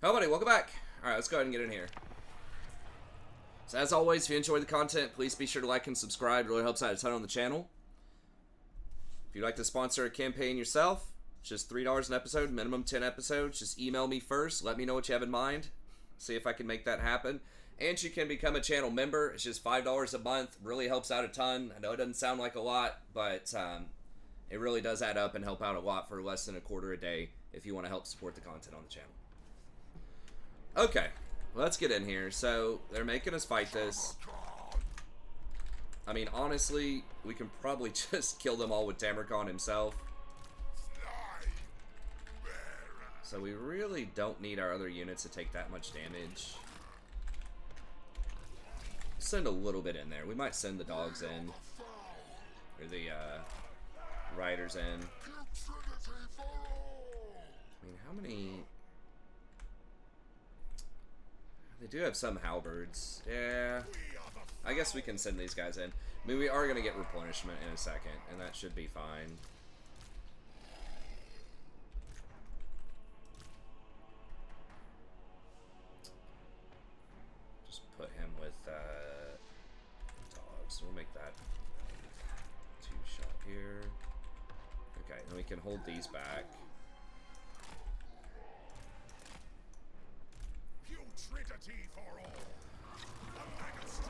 Hello, buddy. Welcome back. All right, let's go ahead and get in here. So, as always, if you enjoy the content, please be sure to like and subscribe. It really helps out a ton on the channel. If you'd like to sponsor a campaign yourself, it's just $3 an episode, minimum 10 episodes. Just email me first. Let me know what you have in mind. See if I can make that happen. And you can become a channel member. It's just $5 a month. Really helps out a ton. I know it doesn't sound like a lot, but it really does add up and help out a lot for less than $0.25 a day if you want to help support the content on the channel. Okay, let's get in here. So, they're making us fight this. I mean, honestly, we can probably just kill them all with Tamurkhan himself. So we really don't need our other units to take that much damage. Send a little bit in there. We might send the dogs in. Or the riders in. I mean, how many... They do have some halberds. Yeah. I guess we can send these guys in. I mean, we are going to get replenishment in a second, and that should be fine. Just put him with dogs. We'll make that 2-shot here. Okay, then we can hold these back. Putridity for all. The biggest of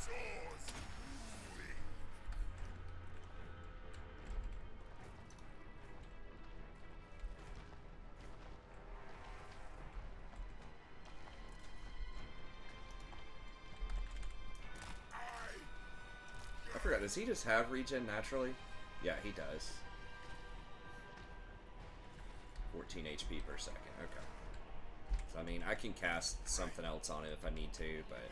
swords. I forgot, does he just have regen naturally? Yeah, he does. 14 HP per second, okay. So, I mean, I can cast something else on it if I need to, but...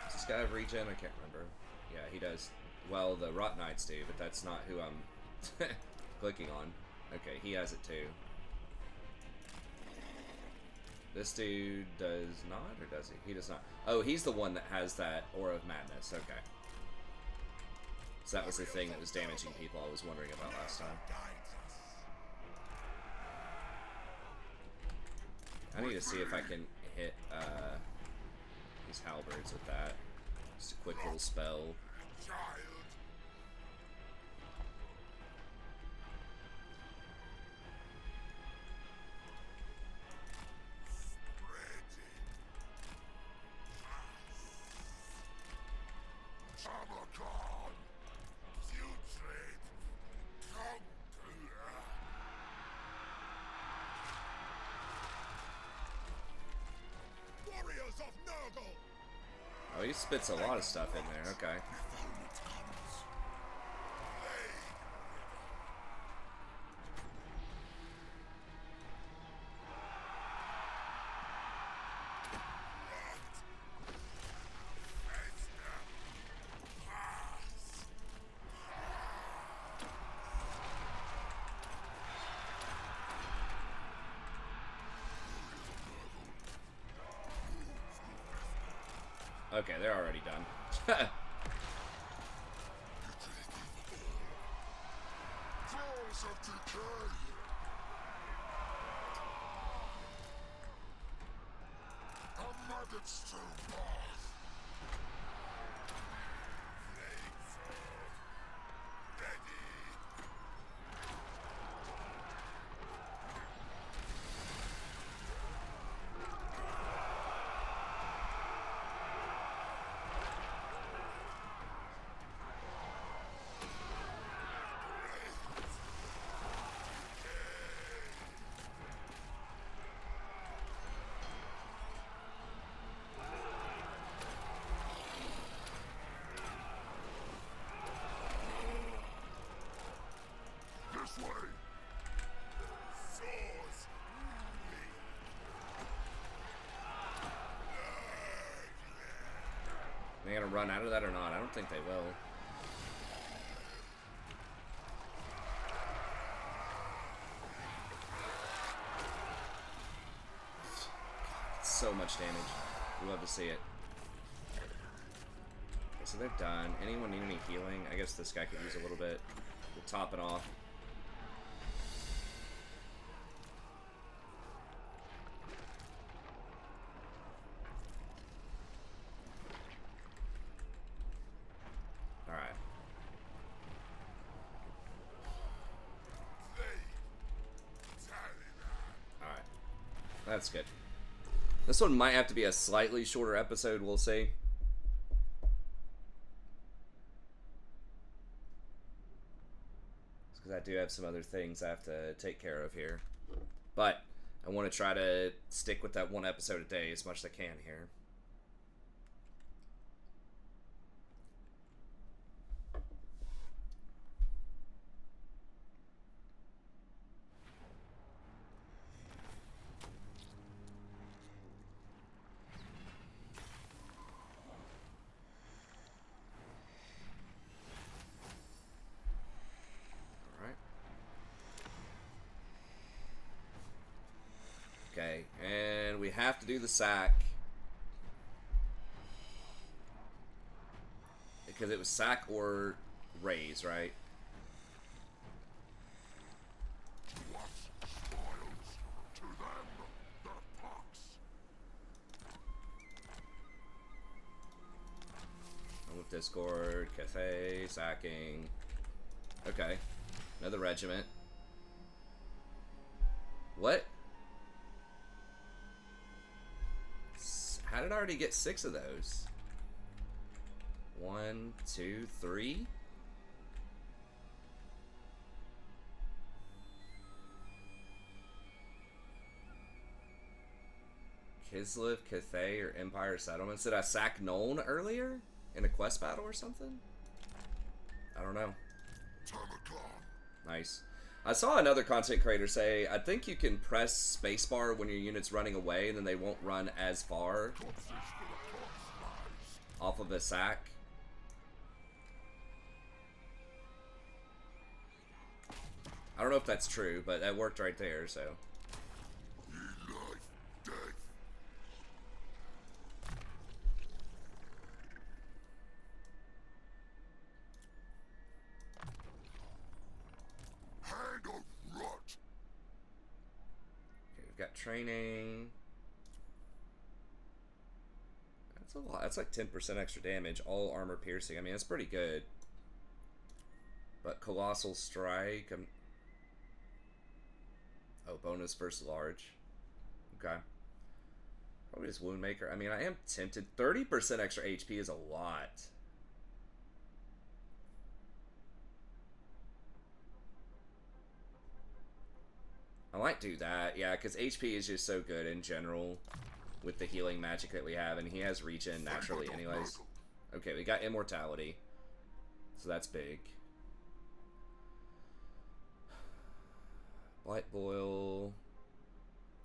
Does this guy have regen? I can't remember. Yeah, he does. Well, the Rot Knights do, but that's not who I'm clicking on. Okay, he has it too. This dude does not, or does he? He does not. Oh, he's the one that has that Aura of Madness. Okay. So that was the thing that was damaging people I was wondering about last time. I need to see if I can hit these halberds with that. Just a quick little spell. Tamurkhan, putrid, conqueror. Warriors of Nurgle. Oh, he spits a lot of stuff in there. Okay. Okay, they're already done. Throes of decay. A maggot's to pass. Ready. This way. Swords. They gonna run out of that or not? I don't think they will. So much damage. We love to see it. so they're done. Anyone need any healing? I guess this guy could use a little bit. We'll top it off. Alright. Alright. That's good. This one might have to be a slightly shorter episode, we'll see. Because I do have some other things I have to take care of here. But I want to try to stick with that one episode a day as much as I can here. Okay, and we have to do the sack. Because it was sack or raise, right? What spoils to them the pox? I'm with Discord, cafe, sacking. Okay, another regiment. What? How did I already get 6 of those? 1, 2, 3? Kislev, Cathay, or Empire Settlements? Did I sack Nuln earlier? In a quest battle or something? I don't know. Tamurkhan. Nice. I saw another content creator say, I think you can press spacebar when your unit's running away and then they won't run as far off of a sack. I don't know if that's true, but that worked right there, so. Ye life, death. Hand of rot. Okay, we've got training. That's a lot. That's like 10% extra damage. All armor piercing. I mean, that's pretty good. But Colossal Strike. Oh, bonus versus large. Okay. Probably just Wound Maker. I mean, I am tempted. 30% extra HP is a lot. I might do that, yeah, because HP is just so good in general with the healing magic that we have, and he has regen naturally anyways. Okay, we got Immortality, so that's big. Blight Boil,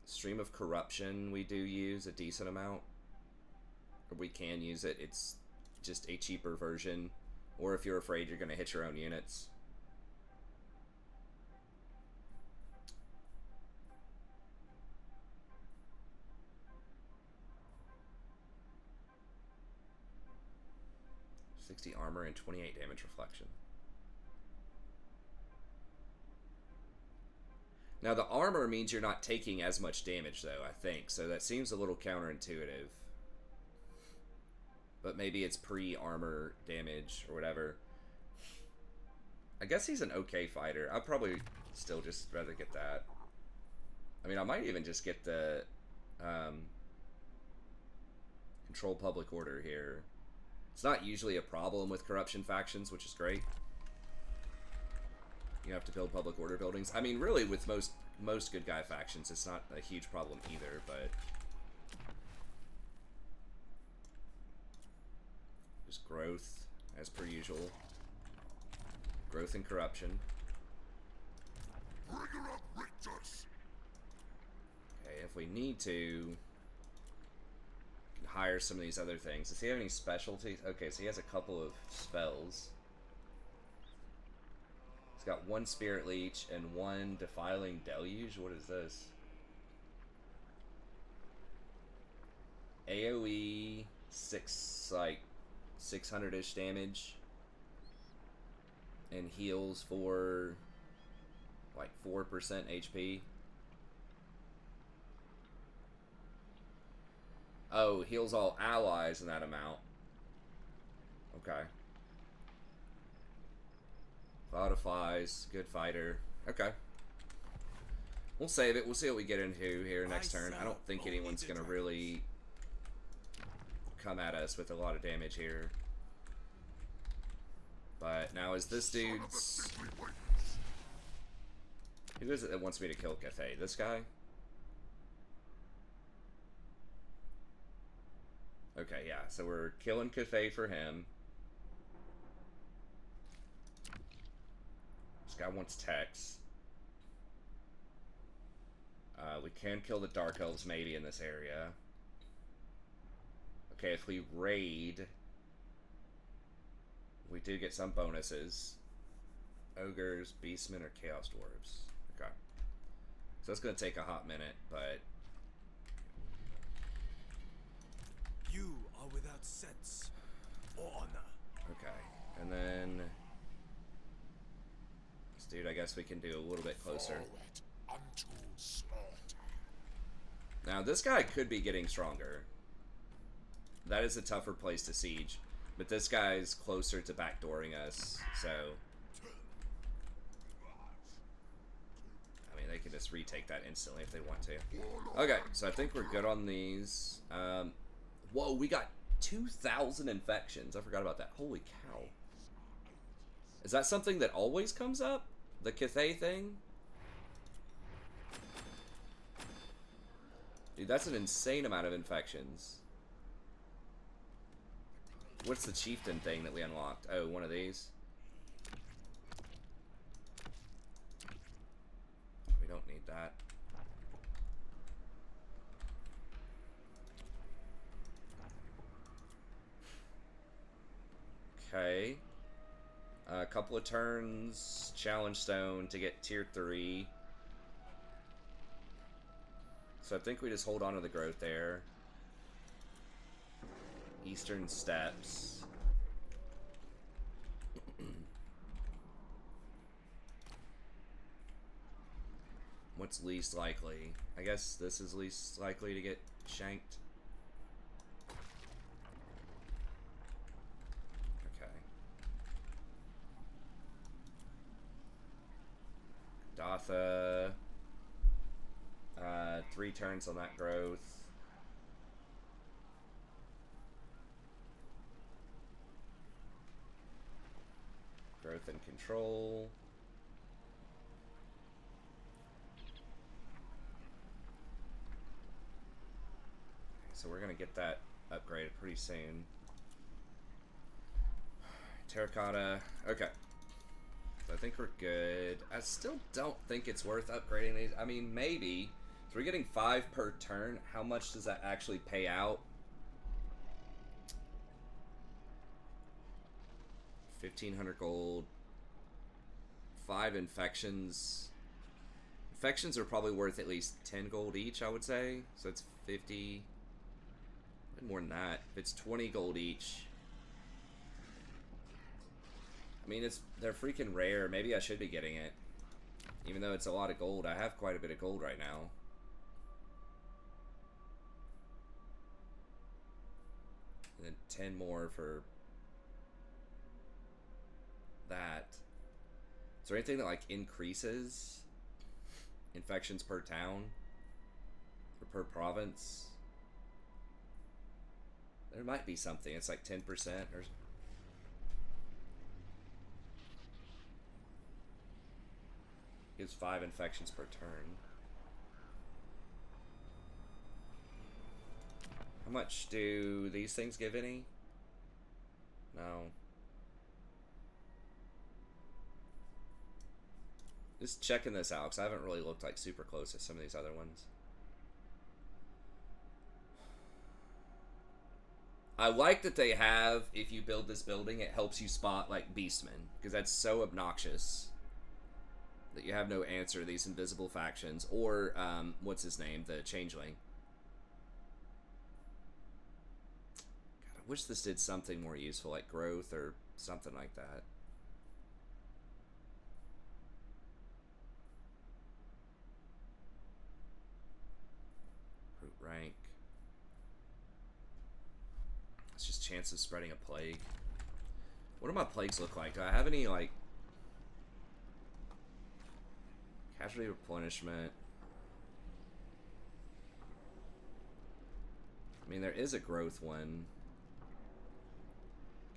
Stream of Corruption we do use a decent amount. Or we can use it, it's just a cheaper version. Or if you're afraid you're going to hit your own units. .60 armor and 28 damage reflection. Now the armor means you're not taking as much damage though, I think. So that seems a little counterintuitive. But maybe it's pre-armor damage or whatever. I guess he's an okay fighter. I'd probably still just rather get that. I mean, I might even just get the control public order here. It's not usually a problem with corruption factions, which is great. You have to build public order buildings. I mean, really, with most good guy factions, it's not a huge problem either, but just growth, as per usual. Growth and corruption. Bring her up, Rictus. Okay, if we need to, hire some of these other things. Does he have any specialties? Okay, so he has a couple of spells. He's got 1 Spirit Leech and 1 Defiling Deluge. What is this? AoE 6 like 600-ish damage. And heals for like 4% HP. Oh, heals all allies in that amount. Okay. Cloud of Flies, good fighter. Okay. We'll save it. We'll see what we get into here next turn. I don't think anyone's going to really come at us with a lot of damage here. But now is this dude's... Who is it that wants me to kill Cathay? This guy? Okay, yeah. So we're killing Cathay for him. This guy wants Tex. We can kill the Dark Elves maybe in this area. Okay, if we raid, we do get some bonuses. Ogres, Beastmen, or Chaos Dwarves. Okay. So that's going to take a hot minute, but... You are without sense or honor. Okay, and then... This dude, I guess we can do a little bit closer. Unto slaughter. Now, this guy could be getting stronger. That is a tougher place to siege. But this guy's closer to backdooring us, so... I mean, they can just retake that instantly if they want to. Okay, so I think we're good on these. Whoa, we got 2,000 infections. I forgot about that. Holy cow. Is that something that always comes up? The Cathay thing? Dude, that's an insane amount of infections. What's the chieftain thing that we unlocked? Oh, one of these. We don't need that. Okay. A couple of turns. Challenge stone to get tier 3. So I think we just hold on to the growth there. Eastern Steppes. What's least likely? I guess this is least likely to get shanked. Okay. Datha. 3 turns on that growth. Growth and control. So we're gonna get that upgraded pretty soon. Terracotta. Okay. So I think we're good. I still don't think it's worth upgrading these. I mean, maybe. So we're getting 5 per turn. How much does that actually pay out? 1,500 gold. 5 infections. Infections are probably worth at least 10 gold each, I would say. So it's 50. More than that. If it's 20 gold each. I mean, they're freaking rare. Maybe I should be getting it. Even though it's a lot of gold. I have quite a bit of gold right now. And then 10 more for that. Is there anything that like increases infections per town or per province? There might be something. It's like 10% or... Gives 5 infections per turn. How much do these things give any? No. Just checking this out, because I haven't really looked like super close to some of these other ones. I like that they have, if you build this building, it helps you spot like beastmen, because that's so obnoxious that you have no answer to these invisible factions, or what's his name, the changeling. God, I wish this did something more useful, like growth or something like that. Root rank. It's just chance of spreading a plague. What do my plagues look like? Do I have any, like, casualty replenishment? I mean, there is a growth one.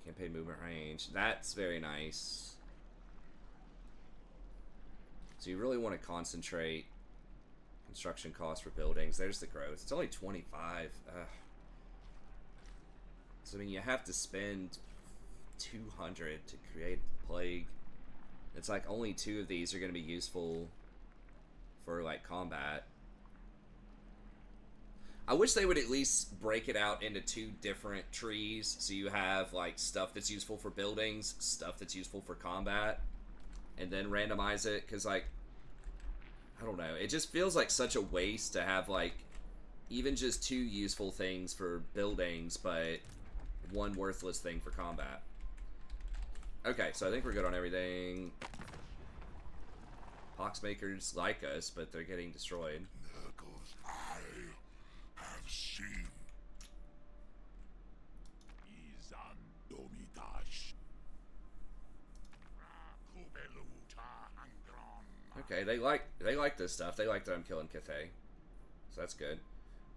Campaign movement range. That's very nice. So you really want to concentrate. Construction costs for buildings. There's the growth. It's only 25. Ugh. So, I mean, you have to spend 200 to create plague. It's like only 2 of these are going to be useful for, like, combat. I wish they would at least break it out into 2 different trees, so you have, like, stuff that's useful for buildings, stuff that's useful for combat, and then randomize it, because, like, I don't know, it just feels like such a waste to have, like, even just 2 useful things for buildings, but 1 worthless thing for combat. Okay, so I think we're good on everything. Poxmakers like us, but they're getting destroyed. Nurgle's eye have seen. Izan Domitash. Rakubeluta Angron. Okay, they like this stuff. They like that I'm killing Cathay. So that's good.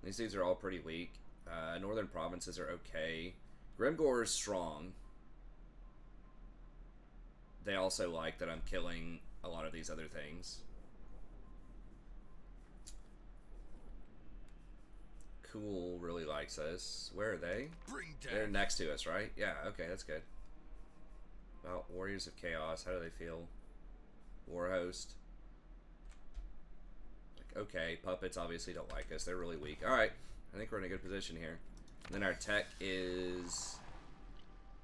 These dudes are all pretty weak. Northern provinces are okay. Grimgore is strong. They also like that I'm killing a lot of these other things. Cool really likes us. Where are they? They're next to us, right? Yeah, okay, that's good. Well, Warriors of Chaos, how do they feel? Warhost. Like, okay, puppets obviously don't like us. They're really weak. Alright, I think we're in a good position here. And then our tech is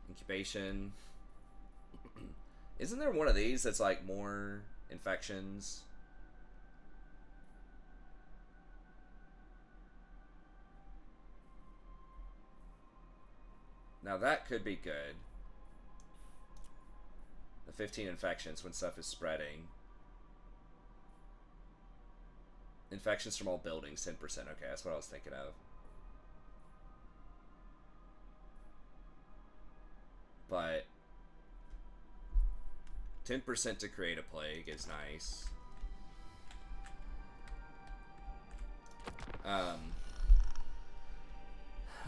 incubation. Isn't there one of these that's like more infections? Now that could be good. The 15 infections when stuff is spreading. Infections from all buildings, 10%. Okay, that's what I was thinking of. But 10% to create a plague is nice.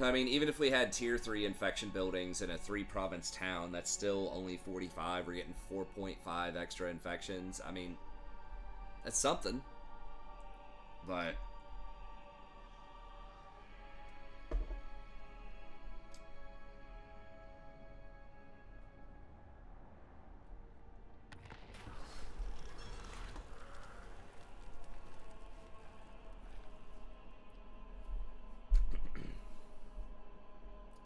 I mean, even if we had tier 3 infection buildings in a 3-province town, that's still only 45. We're getting 4.5 extra infections. I mean, that's something. But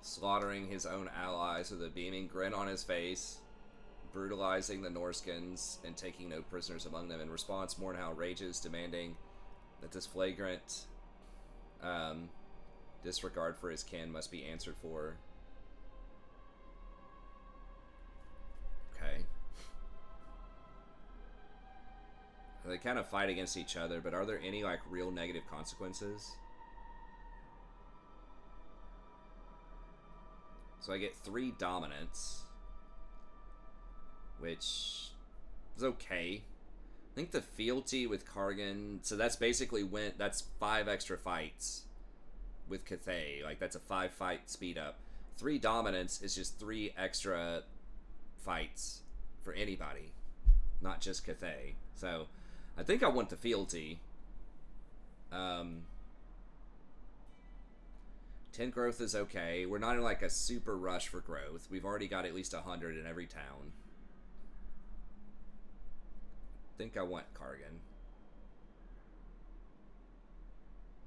slaughtering his own allies with a beaming grin on his face, brutalizing the Norskins, and taking no prisoners among them. In response, Mornhow rages, demanding that this flagrant disregard for his kin must be answered for. Okay. They kind of fight against each other, but are there any, like, real negative consequences? So I get 3 dominance, which is okay. I think the fealty with Kargan, so that's basically that's 5 extra fights with Cathay. Like, that's a 5-fight speed up. 3 dominance is just 3 extra fights for anybody, not just Cathay. So I think I want the fealty. 10 growth is okay. We're not in like a super rush for growth. We've already got at least 100 in every town. I think I want Kargan.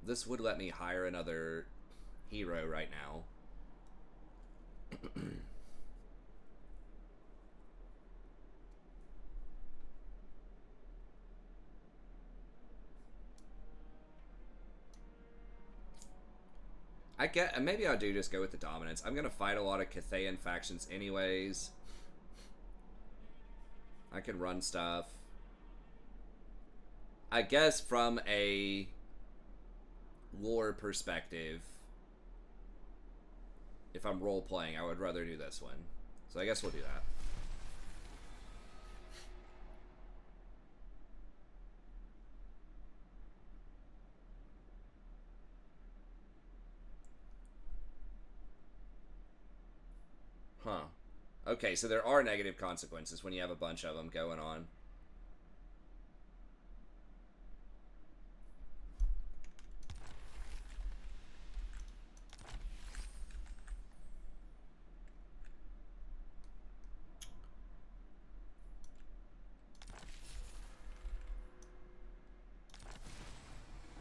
This would let me hire another hero right now. I get, maybe I'll do just go with the dominance. I'm gonna fight a lot of Cathayan factions anyways. I can run stuff. I guess from a lore perspective, if I'm role-playing, I would rather do this one. So I guess we'll do that. Huh. Okay, so there are negative consequences when you have a bunch of them going on.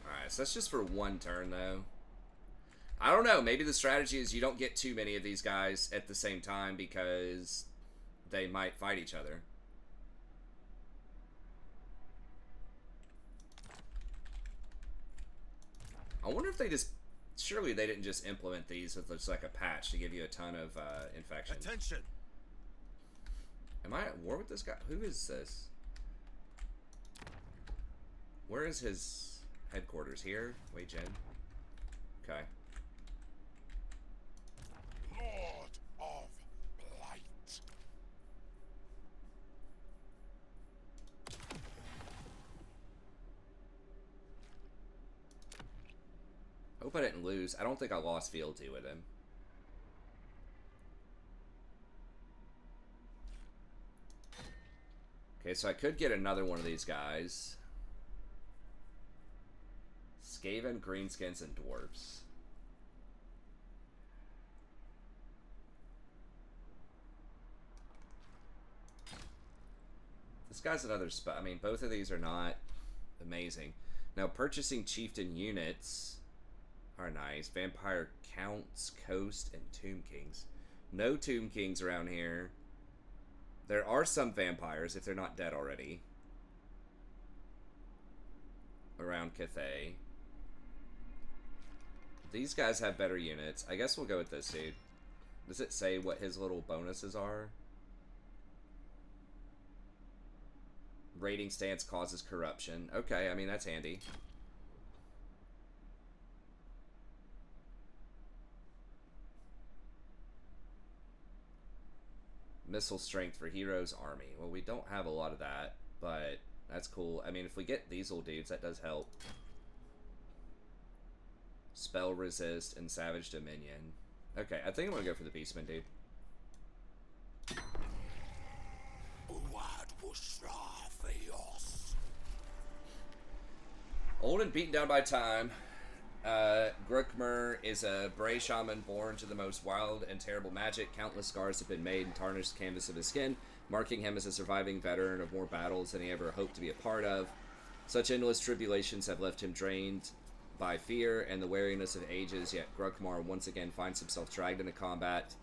Alright, so that's just for one turn, though. I don't know. Maybe the strategy is you don't get too many of these guys at the same time because they might fight each other. I wonder if they just... Surely they didn't just implement these with just like a patch to give you a ton of infections. Attention! Am I at war with this guy? Who is this? Where is his headquarters? Here? Wei Jin? Okay. Lord of Blight. Hope I didn't lose. I don't think I lost fealty with him. Okay, so I could get another one of these guys. Skaven, Greenskins, and Dwarves. This guy's another spot. I mean, both of these are not amazing. Now, purchasing Chieftain units are nice. Vampire Counts, Coast, and Tomb Kings. No Tomb Kings around here. There are some vampires, if they're not dead already, around Cathay. These guys have better units. I guess we'll go with this dude. Does it say what his little bonuses are? Raiding stance causes corruption. Okay, I mean, that's handy. Missile strength for heroes army. Well, we don't have a lot of that, but that's cool. I mean, if we get these little dudes, that does help. Spell resist and savage dominion. Okay, I think I'm gonna go for the beastman, dude. Old and beaten down by time, Grukmur is a Bray shaman born to the most wild and terrible magic. Countless scars have been made and tarnished the canvas of his skin, marking him as a surviving veteran of more battles than he ever hoped to be a part of. Such endless tribulations have left him drained by fear and the wariness of ages, yet Grukmar once again finds himself dragged into combat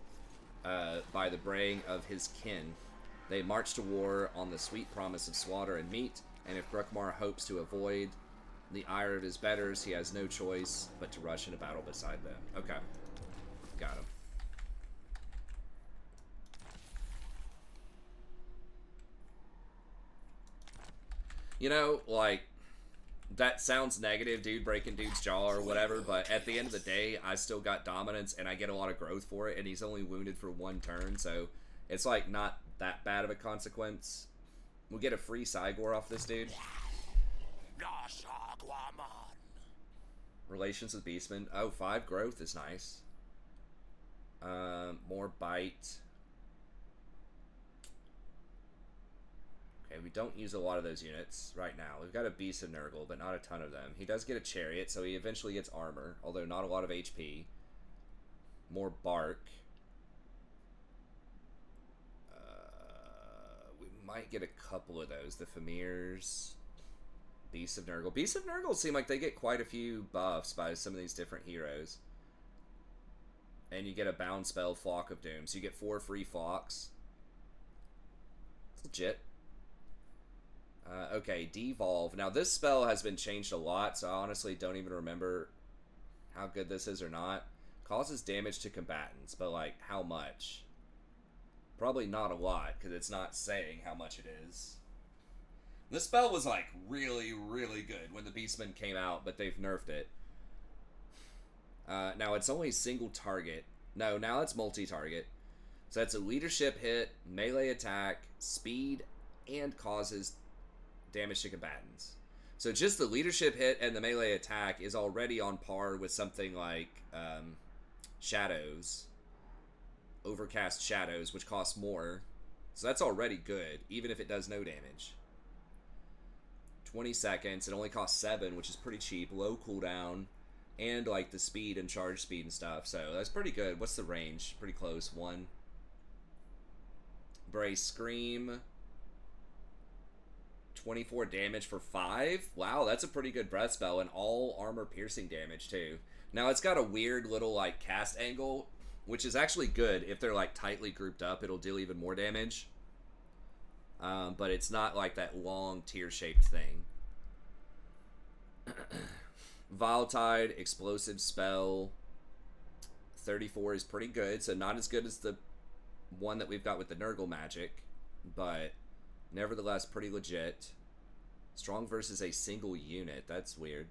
by the braying of his kin. They march to war on the sweet promise of slaughter and meat, and if Grukmar hopes to avoid the ire of his betters, he has no choice but to rush into battle beside them. Okay. Got him. You know, like, that sounds negative, dude, breaking dude's jaw or whatever, but at the end of the day, I still got dominance, and I get a lot of growth for it, and he's only wounded for one turn, so it's, like, not that bad of a consequence. We'll get a free Cygor off this dude. Relations with Beastman. Oh, 5 growth is nice. More bite. Okay, we don't use a lot of those units right now. We've got a Beast of Nurgle, but not a ton of them. He does get a Chariot, so he eventually gets armor, although not a lot of HP. More bark. We might get a couple of those. The Famirs. Beast of Nurgle. Beast of Nurgle seem like they get quite a few buffs by some of these different heroes. And you get a bound spell, Flock of Doom. So you get 4 free flocks. It's legit. Okay, Devolve. Now this spell has been changed a lot, so I honestly don't even remember how good this is or not. Causes damage to combatants, but like how much? Probably not a lot, because it's not saying how much it is. This spell was like really, really good when the Beastman came out, but they've nerfed it. Now it's only single target. No, now it's multi-target. So that's a leadership hit, melee attack, speed, and causes damage to combatants. So just the leadership hit and the melee attack is already on par with something like Shadows. Overcast Shadows, which costs more. So that's already good, even if it does no damage. 20 seconds. It only costs 7, which is pretty cheap. Low cooldown. And like the speed and charge speed and stuff. So that's pretty good. What's the range? Pretty close. 1. Brace Scream. 24 damage for 5. Wow, that's a pretty good breath spell. And all armor piercing damage too. Now it's got a weird little like cast angle, which is actually good. If they're like tightly grouped up, it'll deal even more damage. But it's not like that long tier-shaped thing. Viletide, explosive spell. 34 is pretty good, so not as good as the one that we've got with the Nurgle magic, but nevertheless pretty legit. Strong versus a single unit. That's weird.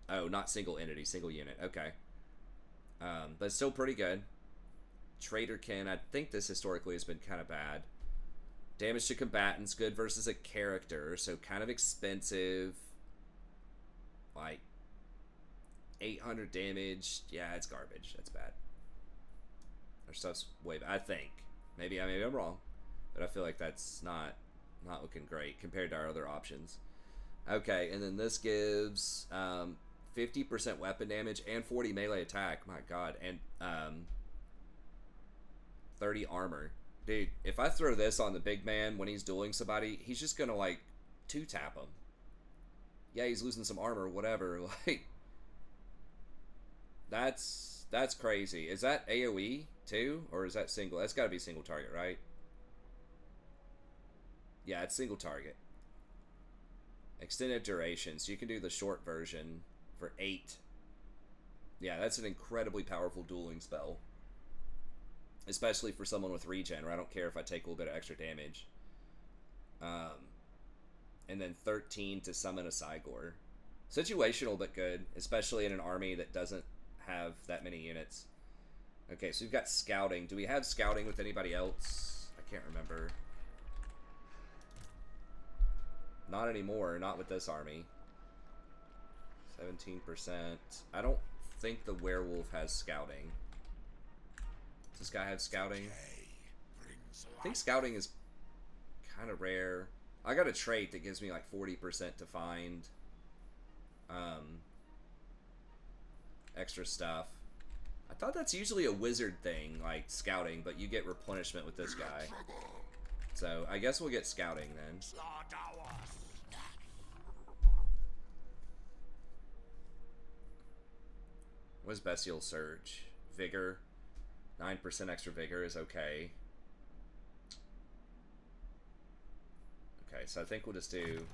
Oh, not single entity, single unit. Okay. But still pretty good. Traderkin, I think this historically has been kind of bad. Damage to combatants, good versus a character, so kind of expensive. Like 800 damage. Yeah, it's garbage. That's bad. Their stuff's way bad, I think. Maybe I'm wrong, but I feel like that's not looking great compared to our other options. Okay, and then this gives 50% weapon damage and 40 melee attack. My god, and 30 armor. Dude, if I throw this on the big man when he's dueling somebody, he's just gonna like 2-tap him. Yeah, he's losing some armor, whatever. Like, that's crazy. Is that AoE too, or is that single? That's got to be single target, right? Yeah, it's single target. Extended duration, so you can do the short version for 8. Yeah, that's an incredibly powerful dueling spell. Especially for someone with regen, where I don't care if I take a little bit of extra damage. And then 13 to summon a Cygor. Situational, but good. Especially in an army that doesn't have that many units. Okay, so we've got scouting. Do we have scouting with anybody else? I can't remember. Not anymore. Not with this army. 17%. I don't think the werewolf has scouting. Does this guy have scouting? I think scouting is kind of rare. I got a trait that gives me like 40% to find extra stuff. I thought that's usually a wizard thing, like scouting, but you get replenishment with this guy. So I guess we'll get scouting then. What is Bestial Surge? Vigor. 9% extra vigor is okay. Okay, so I think we'll just do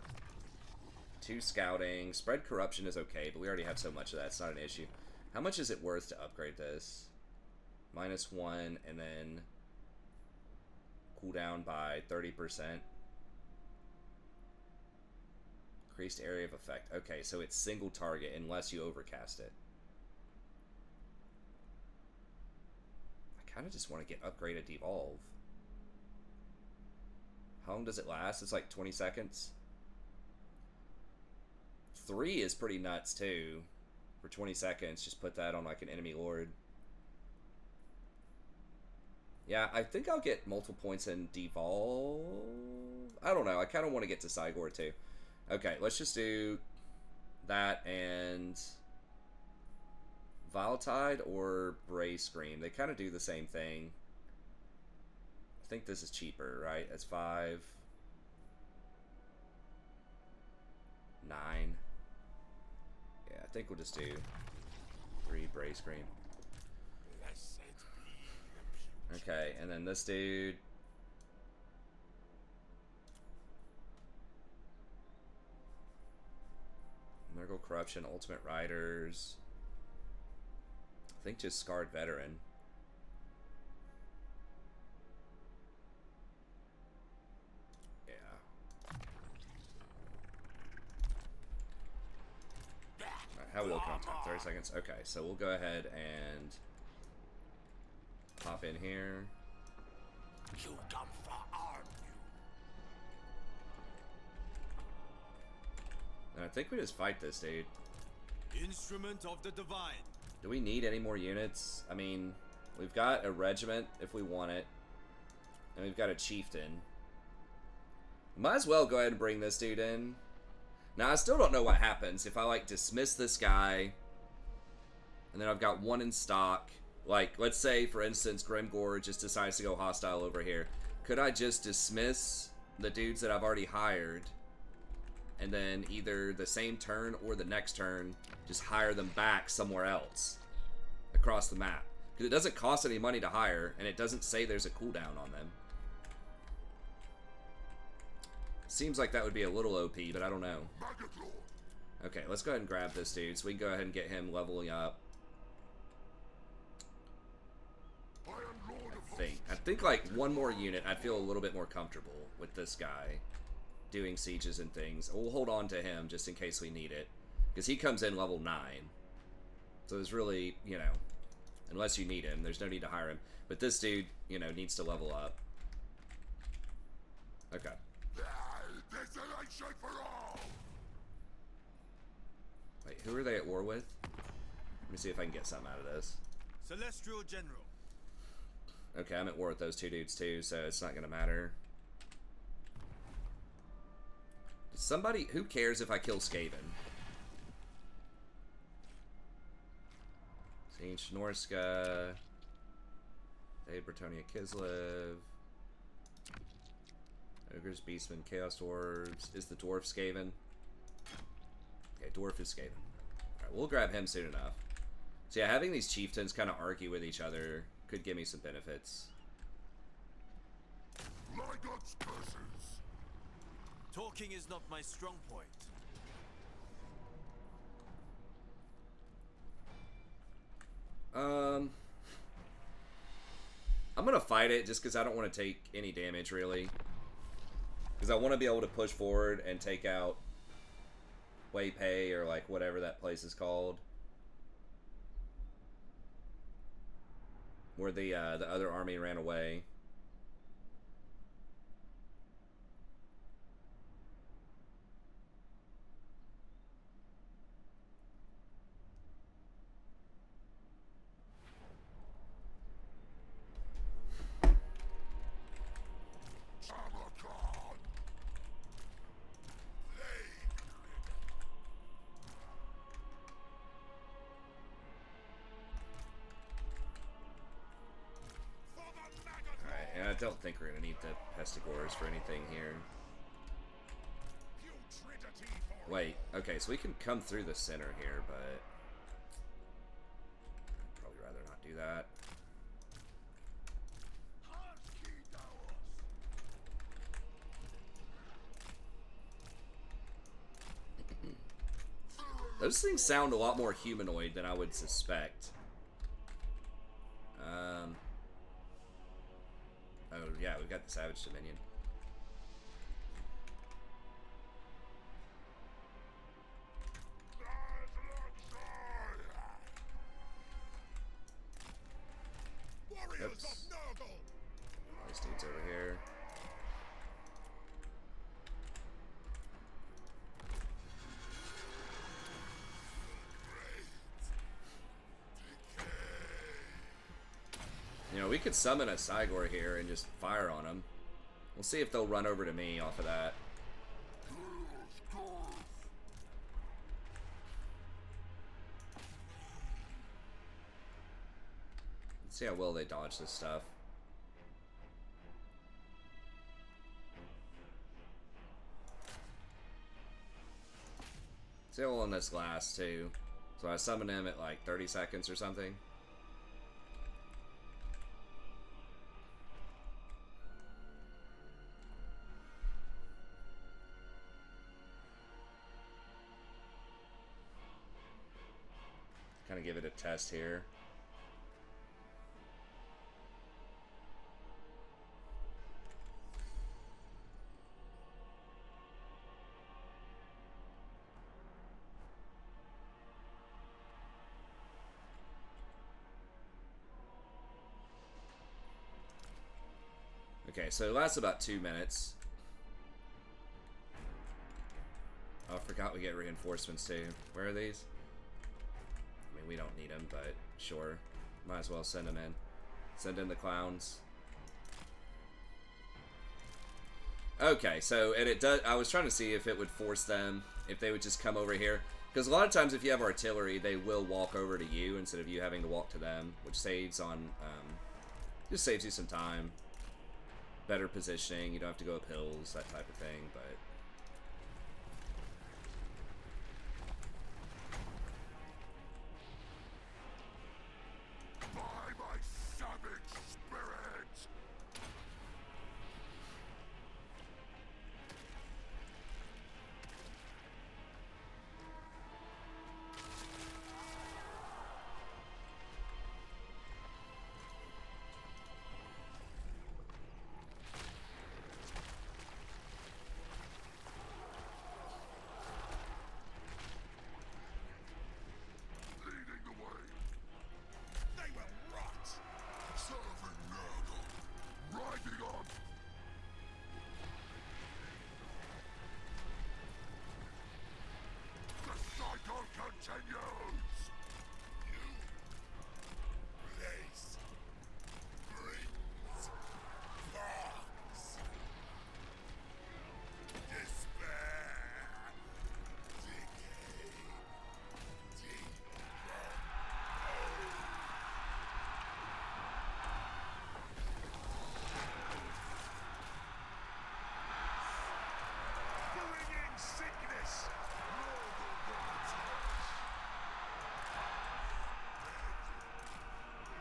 2 scouting. Spread corruption is okay, but we already have so much of that. It's not an issue. How much is it worth to upgrade this? -1, and then cooldown by 30%. Increased area of effect. Okay, so it's single target unless you overcast it. I kind of just want to get upgraded Devolve. How long does it last? It's like 20 seconds. 3 is pretty nuts too. For 20 seconds, just put that on like an enemy lord. Yeah, I think I'll get multiple points in Devolve. I don't know. I kind of want to get to Cygor too. Okay, let's just do that and Viletide or Bray Scream. They kind of do the same thing. I think this is cheaper, right? That's 5. 9. Yeah, I think we'll just do 3 Bray Scream. Okay, and then this dude. Nurgle Corruption, Ultimate Riders. I think just Scarred Veteran. Yeah. Alright, how are we looking on time? 30 seconds? Okay, so we'll go ahead and pop in here. You come for arm And I think we just fight this dude. Instrument of the Divine. Do we need any more units? I mean, we've got a regiment if we want it. And we've got a chieftain. Might as well go ahead and bring this dude in. Now, I still don't know what happens if I, like, dismiss this guy. And then I've got one in stock. Like, let's say, for instance, Grimgore just decides to go hostile over here. Could I just dismiss the dudes that I've already hired? And then either the same turn or the next turn, just hire them back somewhere else across the map. Because it doesn't cost any money to hire, and it doesn't say there's a cooldown on them. Seems like that would be a little OP, but I don't know. Okay, let's go ahead and grab this dude, so we can go ahead and get him leveling up. I think like one more unit, I'd feel a little bit more comfortable with this guy doing sieges and things. We'll hold on to him just in case we need it, because he comes in level 9. So there's really, you know, unless you need him, there's no need to hire him. But this dude, you know, needs to level up. Okay. Wait, who are they at war with? Let me see if I can get something out of this. Celestial General. Okay, I'm at war with those two dudes too, so it's not gonna matter. Somebody, who cares if I kill Skaven? Siege Norska. Dade Bretonia Kislev. Ogres, Beastmen, Chaos Dwarves. Is the Dwarf Skaven? Okay, Dwarf is Skaven. Alright, we'll grab him soon enough. So yeah, having these chieftains kind of argue with each other could give me some benefits. Talking is not my strong point. I'm gonna fight it just because I don't want to take any damage, really. Because I want to be able to push forward and take out Wei Pei, or like whatever that place is called, where the other army ran away. Tamurkhan. Alright, and I don't think we're gonna need the Pestigores for anything here. Wait, okay, so we can come through the center here, but I'd probably rather not do that. Those things sound a lot more humanoid than I would suspect. Oh yeah, we've got the Savage Dominion. Warriors Oops. of Nurgle. These dudes over here. You know, we could summon a Cygor here and just fire on them. We'll see if they'll run over to me off of that. Let's see how well they dodge this stuff. See how long this lasts too. So I summon him at like 30 seconds or something. Kind of give it a test here. Okay, so it lasts about 2 minutes. Oh, I forgot we get reinforcements too. Where are these? I mean, we don't need them, but sure. Might as well send them in. Send in the clowns. Okay, so, and it does, I was trying to see if it would force them, if they would just come over here. Because a lot of times if you have artillery, they will walk over to you instead of you having to walk to them, which saves on, just saves you some time. Better positioning, you don't have to go up hills, that type of thing, but...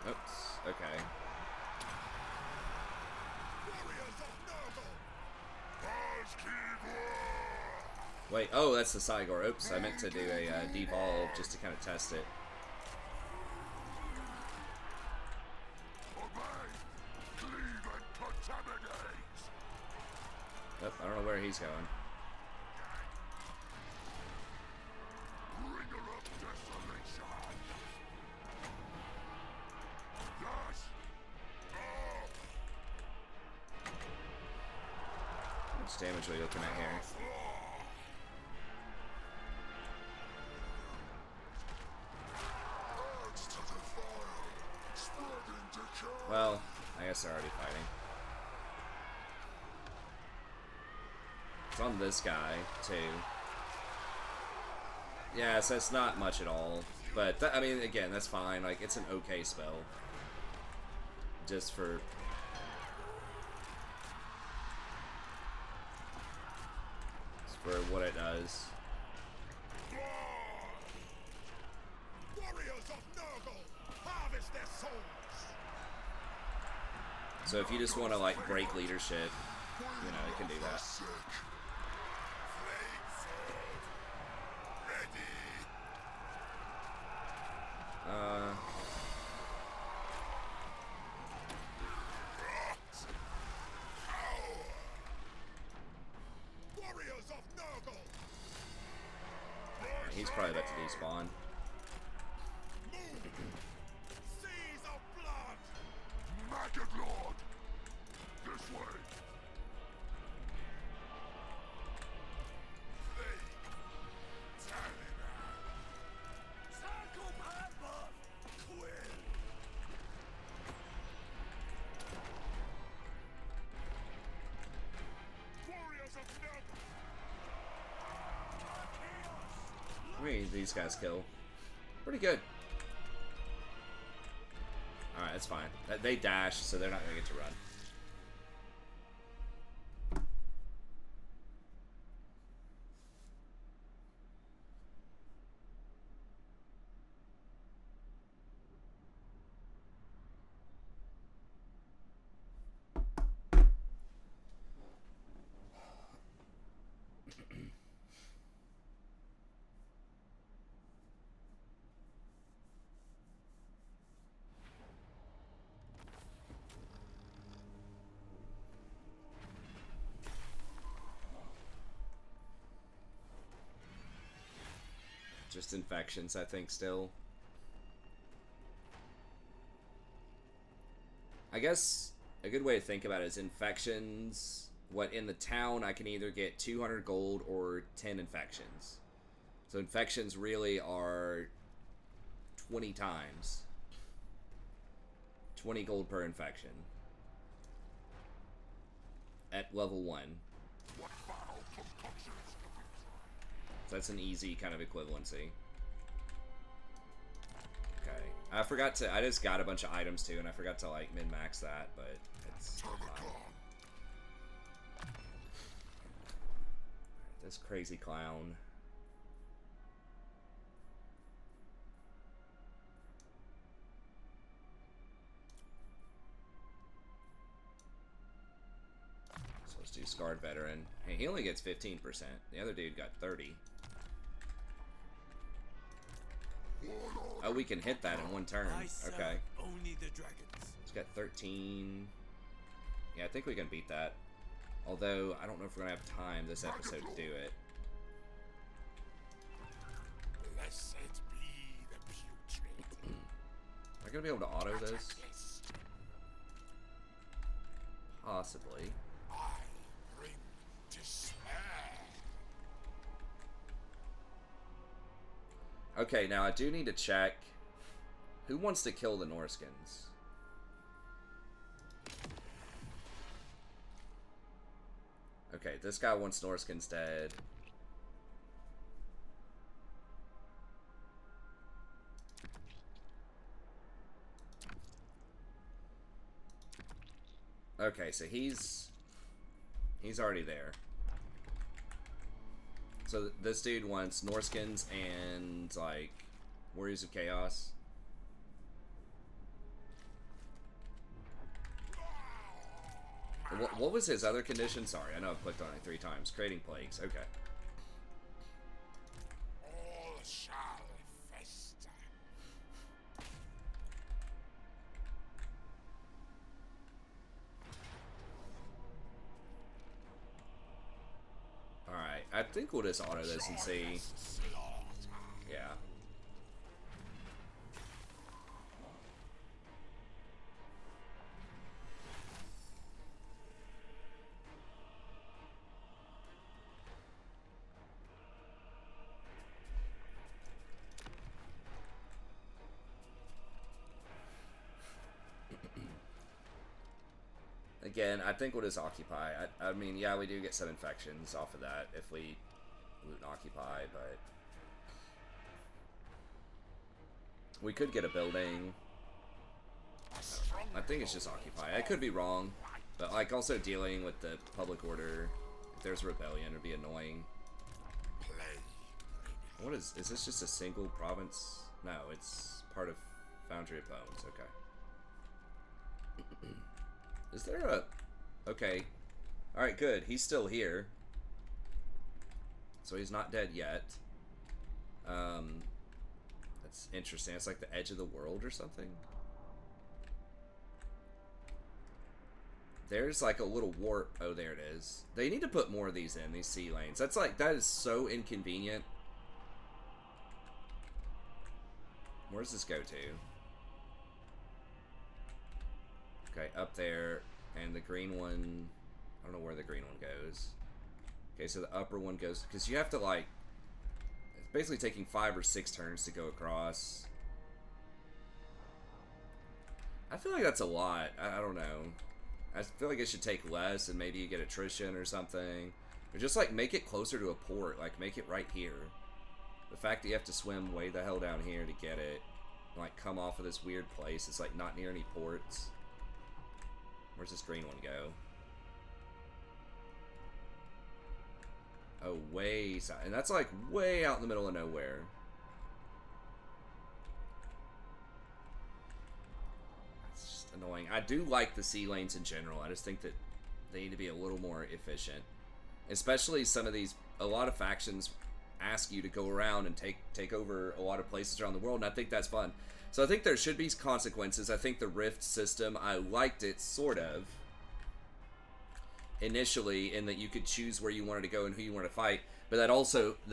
Oops, okay. Wait, oh, that's the Cygor. Oops, I meant to do a devolve just to kind of test it. Oh, I don't know where he's going. How much damage are we looking at here? Well, I guess they're already fighting. It's on this guy, too. Yeah, so it's not much at all. But, I mean, again, that's fine. Like, it's an okay spell. Just for... Just for what it does. Warriors of Nurgle, harvest their souls. So if you just want to, like, break leadership, you know, it can do that. Warriors of Nurgle. He's probably about to despawn. Seas of blood. Maggot Lord. This way. How many did these guys kill? Pretty good. Alright, that's fine. They dash, so they're not going to get to run. Just infections, I think, still. I guess a good way to think about it is infections. What in the town I can either get 200 gold or 10 infections. So infections really are 20 times. 20 gold per infection. At level 1. So that's an easy kind of equivalency. Okay. I just got a bunch of items too, and I forgot to like min-max that, but it's fine. This crazy clown. So let's do Scarred Veteran. Hey, he only gets 15%. The other dude got 30. Oh, we can hit that in one turn. Okay. Only the dragons. He's got 13. Yeah, I think we can beat that. Although, I don't know if we're going to have time this episode to do it. Blessed be the putrid. Am I going to be able to auto this? Possibly. I bring despair. Okay, now I do need to check. Who wants to kill the Norskins? Okay, this guy wants Norskins dead. Okay, so he's already there. So this dude wants Norskins and like Warriors of Chaos. What was his other condition? Sorry, I know I've clicked on it 3 times. Creating plagues. Okay. All shall fester. Alright, I think we'll just auto this and see. Yeah. Again, I think we'll just occupy. I mean, yeah, we do get some infections off of that if we loot and occupy, but we could get a building. I think it's just occupy. I could be wrong, but like also dealing with the public order. If there's a rebellion, it'd be annoying. What is this just a single province? No, it's part of Foundry of Bones. Okay. Is there a... Okay. Alright, good. He's still here. So he's not dead yet. That's interesting. It's like the edge of the world or something. There's like a little warp. Oh, there it is. They need to put more of these in, these sea lanes. That's like... That is so inconvenient. Where does this go to? Okay, up there, and the green one, I don't know where the green one goes. Okay, so the upper one goes, because you have to like, it's basically taking 5 or 6 turns to go across. I feel like that's a lot. I don't know. I feel like it should take less, and maybe you get attrition or something. Or just like make it closer to a port, like make it right here. The fact that you have to swim way the hell down here to get it, like come off of this weird place, it's like not near any ports. Where's this green one go? Oh, way south. And that's like way out in the middle of nowhere. It's just annoying. I do like the sea lanes in general. I just think that they need to be a little more efficient. Especially some of these, a lot of factions ask you to go around and take over a lot of places around the world, and I think that's fun. So I think there should be consequences. I think the Rift system, I liked it, sort of, initially, in that you could choose where you wanted to go and who you wanted to fight, but that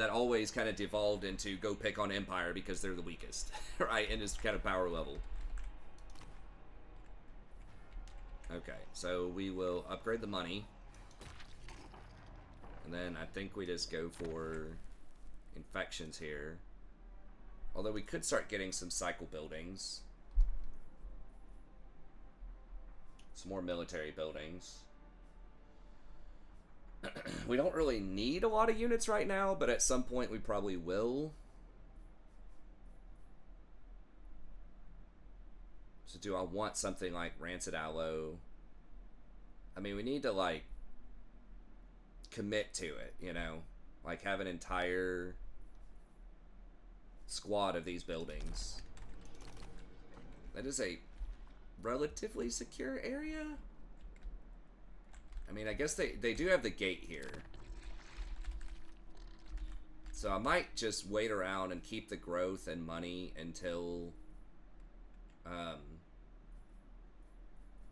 always kind of devolved into go pick on Empire because they're the weakest, right, in its kind of power level. Okay, so we will upgrade the money. And then I think we just go for infections here. Although we could start getting some cycle buildings. Some more military buildings. We don't really need a lot of units right now, but at some point we probably will. So do I want something like Rancid Aloe? I mean, we need to, like, commit to it, you know? Like, have an entire squad of these buildings. That is a relatively secure area? I mean, I guess they do have the gate here. So I might just wait around and keep the growth and money until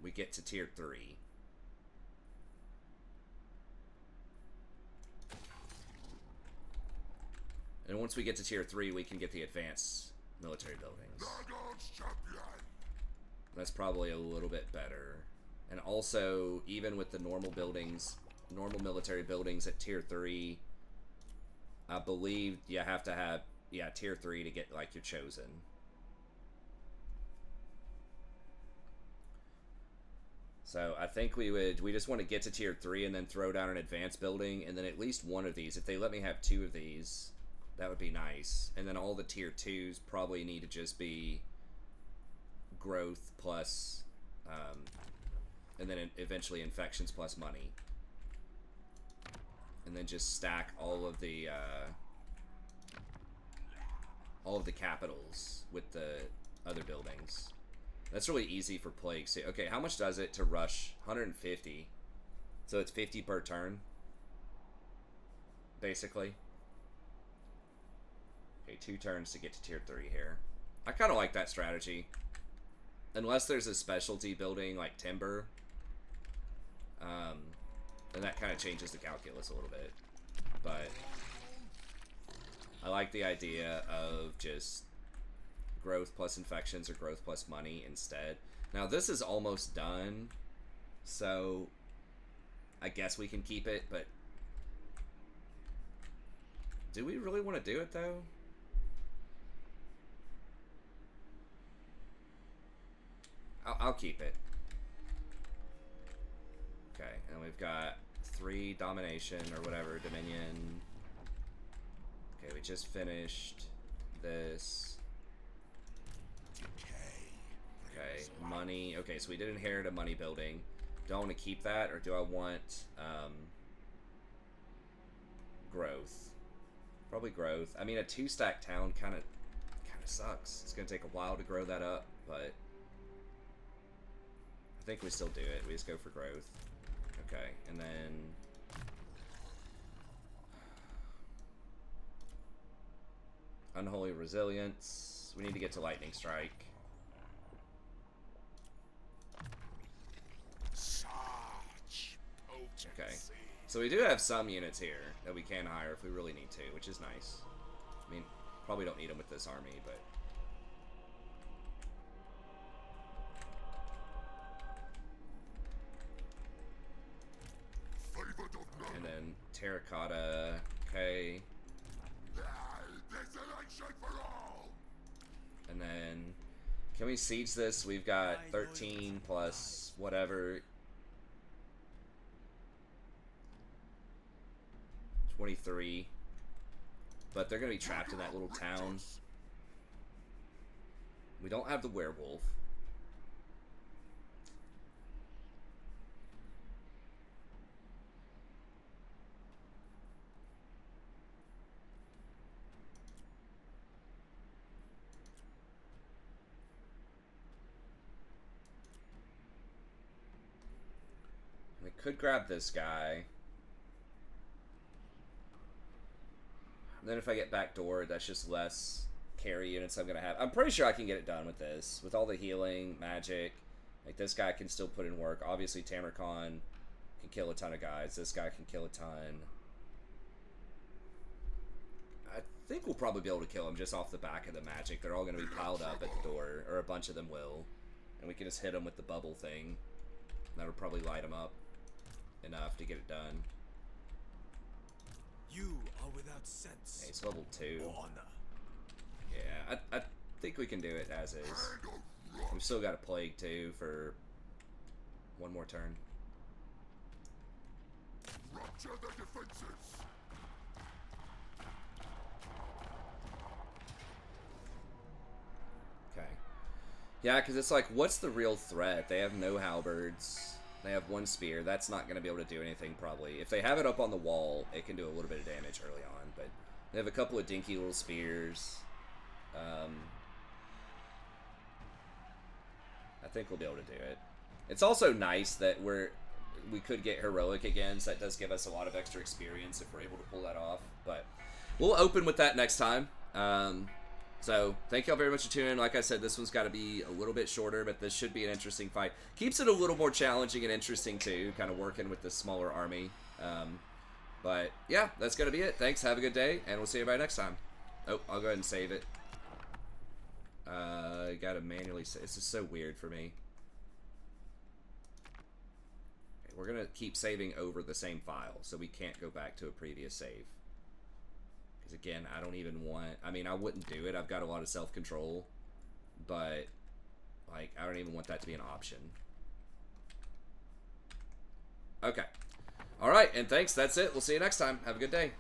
we get to tier 3. And once we get to tier 3, we can get the advanced military buildings. Nurgle's champion. That's probably a little bit better. And also, even with the normal buildings, normal military buildings at tier 3, I believe you have to have, yeah, tier 3 to get, like, your chosen. So I think we just want to get to tier 3 and then throw down an advanced building, and then at least one of these. If they let me have 2 of these, that would be nice. And then all the tier 2s probably need to just be growth plus, and then eventually infections plus money. And then just stack all of the capitals with the other buildings. That's really easy for plagues. Okay, how much does it to rush? 150. So it's 50 per turn, basically. Okay, 2 turns to get to tier 3 here. I kind of like that strategy. Unless there's a specialty building like timber, then that kind of changes the calculus a little bit. But I like the idea of just growth plus infections or growth plus money instead. Now this is almost done, so I guess we can keep it, but do we really want to do it though? I'll keep it. Okay, and we've got 3 domination or whatever, dominion. Okay, we just finished this. Okay, money. Okay, so we did inherit a money building. Do I want to keep that, or do I want growth? Probably growth. I mean, a 2-stack town kind of sucks. It's gonna take a while to grow that up, but I think we still do it. We just go for growth. Okay, and then Unholy Resilience. We need to get to Lightning Strike. Such potency. Okay, so we do have some units here that we can hire if we really need to, which is nice. I mean, probably don't need them with this army, but and then terracotta. Okay, Desolation for all. and then can we siege this? We've got 13 plus whatever, 23, but they're gonna be trapped in that little town. We don't have the werewolf. We could grab this guy. And then if I get backdoored, that's just less carry units I'm going to have. I'm pretty sure I can get it done with this. With all the healing, magic. Like, this guy can still put in work. Obviously, Tamurkhan can kill a ton of guys. This guy can kill a ton. I think we'll probably be able to kill him just off the back of the magic. They're all going to be piled up at the door. Or a bunch of them will. And we can just hit them with the bubble thing. That'll probably light him up enough to get it done. You are without sense. Okay, he's level 2. Or honor. Yeah, I think we can do it as is. We've still got a plague too for one more turn. Rupture the defenses. Okay. Yeah, because it's like, what's the real threat? They have no halberds. They have 1 spear. That's not going to be able to do anything, probably. If they have it up on the wall, it can do a little bit of damage early on. But they have a couple of dinky little spears. I think we'll be able to do it. It's also nice that we could get heroic again, so that does give us a lot of extra experience if we're able to pull that off. But we'll open with that next time. So thank y'all very much for tuning in. Like I said, this one's got to be a little bit shorter, but this should be an interesting fight. Keeps it a little more challenging and interesting too, kind of working with this smaller army. But yeah, that's going to be it. Thanks, have a good day, and we'll see everybody next time. Oh, I'll go ahead and save it. Gotta manually save. This is so weird for me. Okay, we're gonna keep saving over the same file, so we can't go back to a previous save. Because again, I don't even want. I mean, I wouldn't do it. I've got a lot of self-control, but like, I don't even want that to be an option. Okay. All right, and thanks. That's it. We'll see you next time. Have a good day.